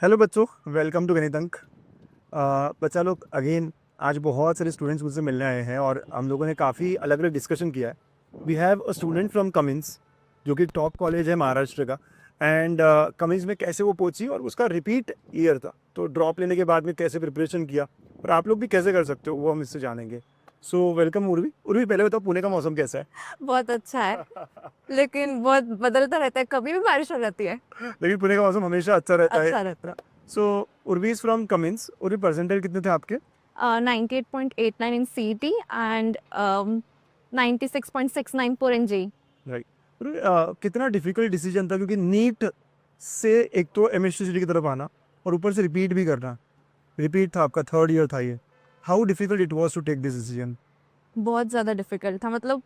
Hello बच्चों, welcome to गणित अंक। बच्चा लोग अगेन आज बहुत सारे स्टूडेंट्स मुझसे मिलने आए हैं और हम लोगों ने काफ़ी अलग अलग डिस्कशन किया है। We have a student from Cummins जो कि टॉप कॉलेज है महाराष्ट्र का। एंड कमिंस में कैसे वो पहुंची और उसका रिपीट ईयर था, तो ड्रॉप लेने के बाद में कैसे प्रिपरेशन किया और आप लोग भी कैसे कर सकते हो वो हम इससे जानेंगे। So welcome Urvi. उर्वी, पहले बताओ पुणे का मौसम कैसा है? बहुत अच्छा है। लेकिन बहुत बदलता रहता है, कभी भी बारिश हो जाती है। लेकिन पुणे का मौसम हमेशा अच्छा रहता है। अच्छा रहता है। So Urvi is from Cummins. Urvi, percentage कितने थे आपके? 98.89 इन सीईटी एंड 96.69 फॉर एनजेई। राइट। कितना डिफिकल्ट डिसीजन था, क्योंकि नीट से एक तो एमएससी की तरफ आना और ऊपर से रिपीट भी करना। रिपीट था आपका, थर्ड ईयर था ये। How difficult it was to take this decision? बहुत ज़्यादा डिफिकल्ट था, मतलब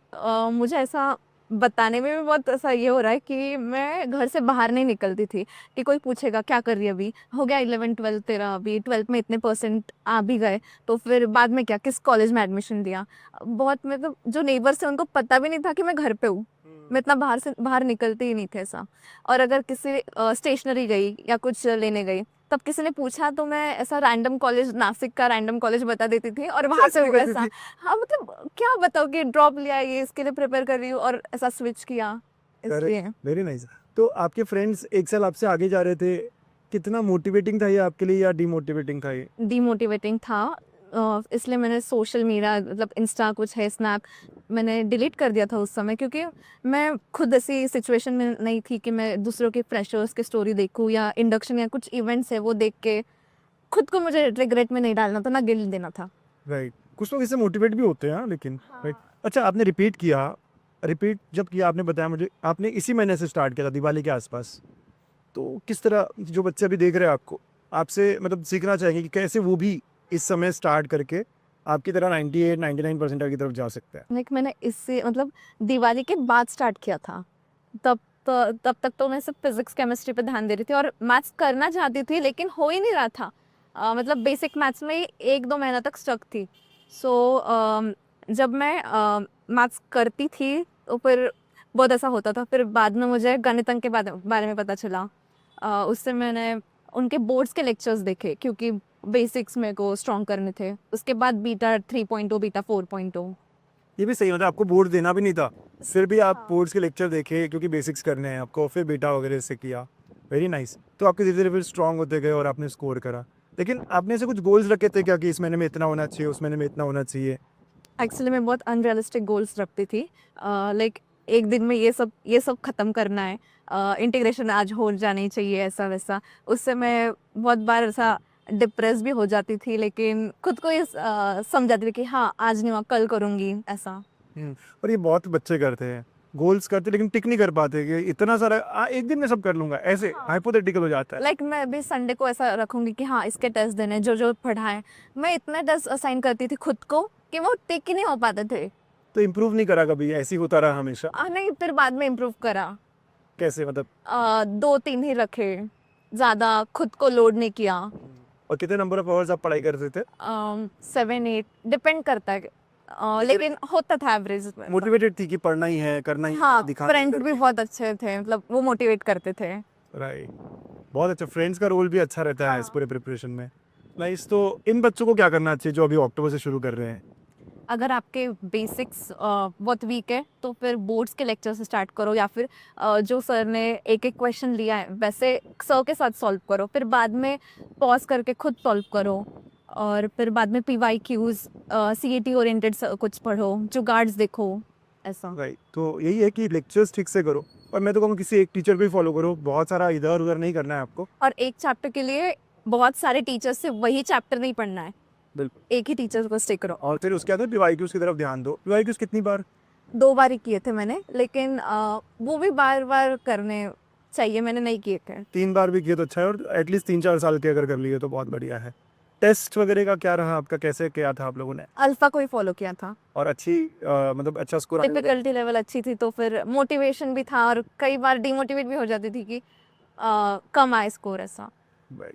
मुझे ऐसा बताने में भी बहुत ऐसा ये हो रहा है कि मैं घर से बाहर नहीं निकलती थी कि कोई पूछेगा क्या कर रही है, अभी हो गया 11 12 तेरा, अभी 12th में इतने परसेंट आ भी गए तो फिर बाद में क्या, किस कॉलेज में एडमिशन दिया। बहुत, मतलब जो नेबर्स थे उनको पता भी नहीं था कि मैं घर पे हूँ। मैं इतना बाहर निकलती ही नहीं थे ऐसा। और अगर किसी स्टेशनरी गई या कुछ लेने गई, तब किसी ने पूछा तो मैं ऐसा रैंडम कॉलेज, नासिक का रैंडम कॉलेज बता देती थी और वहां ऐसे से निकलती ऐसा। थी? हाँ, मतलब क्या बताओ कि ड्रॉप लिया, ये इसके लिए प्रिपेयर कर रही हूँ और ऐसा स्विच किया, करेक्ट, इसलिए। Very nice. तो आपके फ्रेंड्स एक साल आपसे आगे जा रहे थे, कितना मोटिवेटिंग था ये आपके लिए या डिमोटिवेटिंग था ये? डीमोटिवेटिंग था। इसलिए मैंने सोशल मीडिया, मतलब इंस्टा कुछ है, स्नैप, मैंने डिलीट कर दिया था उस समय, क्योंकि मैं खुद ऐसी सिचुएशन में नहीं थी कि मैं दूसरों के फ्रेशर्स के स्टोरी देखूँ या इंडक्शन या कुछ इवेंट्स है वो देख के खुद को मुझे रिग्रेट में नहीं डालना था, ना गिल्ट देना था। राइट, कुछ लोग इससे मोटिवेट भी होते हैं, हाँ, लेकिन राइट। हाँ। अच्छा, आपने रिपीट किया। रिपीट जब किया, आपने बताया मुझे, आपने इसी महीने से स्टार्ट किया था, दिवाली के आसपास। तो किस तरह जो बच्चे अभी देख रहे हैं आपको, आपसे मतलब सीखना चाहेंगे कि कैसे वो भी इस समय स्टार्ट करके आपकी तरह 98 99 परसेंटाइल की तरफ जा सकते हैं? लाइक मैंने इससे, मतलब दिवाली के बाद स्टार्ट किया था। तब तब तक तो मैं सिर्फ फिजिक्स केमिस्ट्री पे ध्यान दे रही थी और मैथ्स करना चाहती थी, लेकिन हो ही नहीं रहा था। मतलब बेसिक मैथ्स में ही 1 2 महीना तक स्टक थी। सो जब मैं मैथ्स करती थी तो फिर बहुत ऐसा होता था, फिर बाद में मुझे गणितज्ञ के बारे में पता चला। उससे मैंने उनके बोर्ड्स के लेक्चर्स देखे, क्योंकि बेसिक्स मेरे को स्ट्रॉन्ग करने थे। उसके बाद बीटा 3.0, बीटा 4.0। ये भी सही, मतलब आपको बोर्ड देना भी नहीं था, फिर भी आप हाँ। बोर्ड्स के लेक्चर देखे क्योंकि बेसिक्स करने हैं आपको, फिर बेटा वगैरह से किया। Very nice. तो आपके धीरे धीरे फिर स्ट्रांग होते गए और आपने स्कोर करा। लेकिन आपने ऐसे कुछ गोल्स रखे थे क्या कि इस महीने में इतना होना चाहिए, उस महीने में इतना होना चाहिए? एक्चुअली मैं बहुत अनरियलिस्टिक गोल्स रखती थी। लाइक एक दिन में ये सब खत्म करना है, इंटीग्रेशन आज हो जानी चाहिए, ऐसा वैसा। उससे मैं बहुत बार ऐसा डिप्रेस भी हो जाती थी, लेकिन खुद को ये समझाती थी कि हाँ, आज नहीं हुआ कल करूँगी, ऐसा। और ये बहुत बच्चे करते हैं, गोल्स करते लेकिन टिक नहीं कर पाते कि इतना सारा एक दिन में सब कर लूंगा, ऐसे हाँ। हाइपोथेटिकल हो जाता है। लाइक मैं भी संडे को ऐसा रखूंगी कि हाँ, इसके टेस्ट देने, जो जो पढ़ा है। मैं इतने टेस्ट असाइन करती थी खुद को कि वो टिक ही नहीं हो पाते थे। तो इम्प्रूव नहीं करा कभी, ऐसे ही होता रहा हमेशा? नहीं, फिर बाद में इम्प्रूव करा। कैसे मतलब? 2 3 ही रखे, ज़्यादा खुद को लोड नहीं किया। और कितने नंबर ऑफ आवर्स आप पढ़ाई करते थे? 7 8 डिपेंड करता है। लेकिन लेकिन होता था एवरेज में ऐसा। मोटिवेटेड थी कि पढ़ना ही है, करना ही है, हाँ, दिखाना ही फ्रेंड्स भी करके? बहुत अच्छे थे, मतलब वो मोटिवेट करते थे। राइट। बहुत अच्छा, फ्रेंड्स का रोल भी अच्छा रहता है इस हाँ। पूरे प्रिपरेशन में। नाइस। तो इन बच्चों को क्या करना चाहिए जो अभी अक्टूबर से शुरू कर रहे हैं? अगर आपके बेसिक्स बहुत वीक है तो फिर बोर्ड्स के लेक्चर से स्टार्ट करो, या फिर जो सर ने एक एक क्वेश्चन लिया है वैसे सर के साथ सॉल्व करो, फिर बाद में पॉज करके खुद सॉल्व करो। और फिर बाद में PYQs, CAT ओरिएंटेड कुछ पढ़ो, जो गार्ड्स देखो, ऐसा। राइट, तो यही है कि लेक्चर्स ठीक से करो। और मैं तो कहूँगा किसी एक टीचर को ही फॉलो करो, बहुत सारा इधर उधर नहीं करना है आपको। और एक चैप्टर के लिए बहुत सारे टीचर्स से वही चैप्टर नहीं पढ़ना है, बिल्कुल। एक ही टीचर को स्टिक करो। और फिर उसके बाद पीवाईक्यूज की तरफ ध्यान दो। पीवाईक्यूज कितनी बार? 2 बार ही किए थे मैंने, लेकिन वो भी बार बार करने चाहिए, मैंने नहीं किए थे। 3 बार भी किए तो अच्छा है, और एटलीस्ट 3 4 साल के अगर कर लिए तो बहुत बढ़िया है। टेस्ट वगैरह का क्या रहा आपका, कैसे किया था आप लोगों ने? अल्फा को ही फॉलो किया था। और अच्छी मतलब अच्छा स्कोर आने लगा? डिफिकल्टी लेवल अच्छी थी तो फिर मोटिवेशन भी था, और कई बार डिमोटिवेट भी हो जाती थी कि कम आए स्कोर, ऐसा। भाई,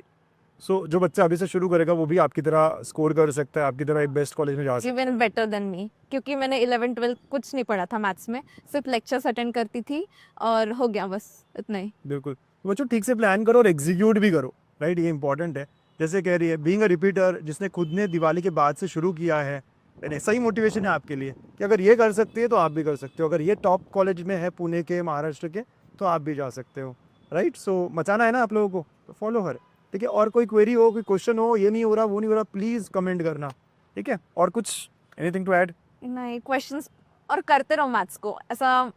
सो जो बच्चा अभी से शुरू करेगा वो भी आपकी तरह स्कोर कर सकता है, आपकी तरह एक बेस्ट कॉलेज में जा सकता इवन बेटर देन मी, क्योंकि मैंने 11 12 कुछ नहीं पढ़ा था मैथ्स में, सिर्फ लेक्चर्स अटेंड करती थी और हो गया, बस इतना ही। है। बिल्कुल, तो बच्चों ठीक से प्लान करो और एग्जीक्यूट भी करो। राइट, ये इंपॉर्टेंट है। जैसे कह रही है बीइंग अ रिपीटर, जिसने खुद ने दिवाली के बाद से शुरू किया है, यानी सही मोटिवेशन है आपके लिए कि अगर ये कर सकते हैं तो आप भी कर सकते हो। अगर ये टॉप कॉलेज में है पुणे के, महाराष्ट्र के, तो आप भी जा सकते हो। राइट, सो मचाना है ना आप लोगों को, तो फॉलो हर। ठीक है, और कोई क्वेरी हो, कोई क्वेश्चन हो, ये नहीं हो रहा, वो नहीं हो रहा, प्लीज़ कमेंट करना। ठीक है, और कुछ एनीथिंग टू ऐड? नहीं, क्वेश्चंस और करते रहो मैथ्स को, ऐसा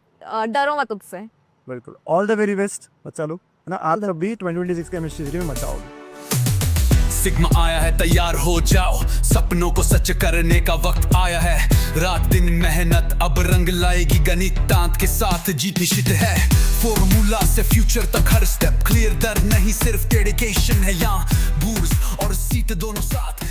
डरो मत उससे। बिल्कुल, ऑल द वेरी बेस्ट बच्चा लोग, है ना। आप सब भी 2026 केमिस्ट्री सीरीज में मचाओगे। सिग्मा आया है, तैयार हो जाओ, सपनों को सच करने का वक्त आया है। रात दिन मेहनत अब रंग लाएगी, गणित दांत के साथ जीत निश्चित है। फॉर्मूला से फ्यूचर तक हर स्टेप क्लियर, दर नहीं सिर्फ डेडिकेशन है यहाँ। बूर्स और सीट दोनों साथ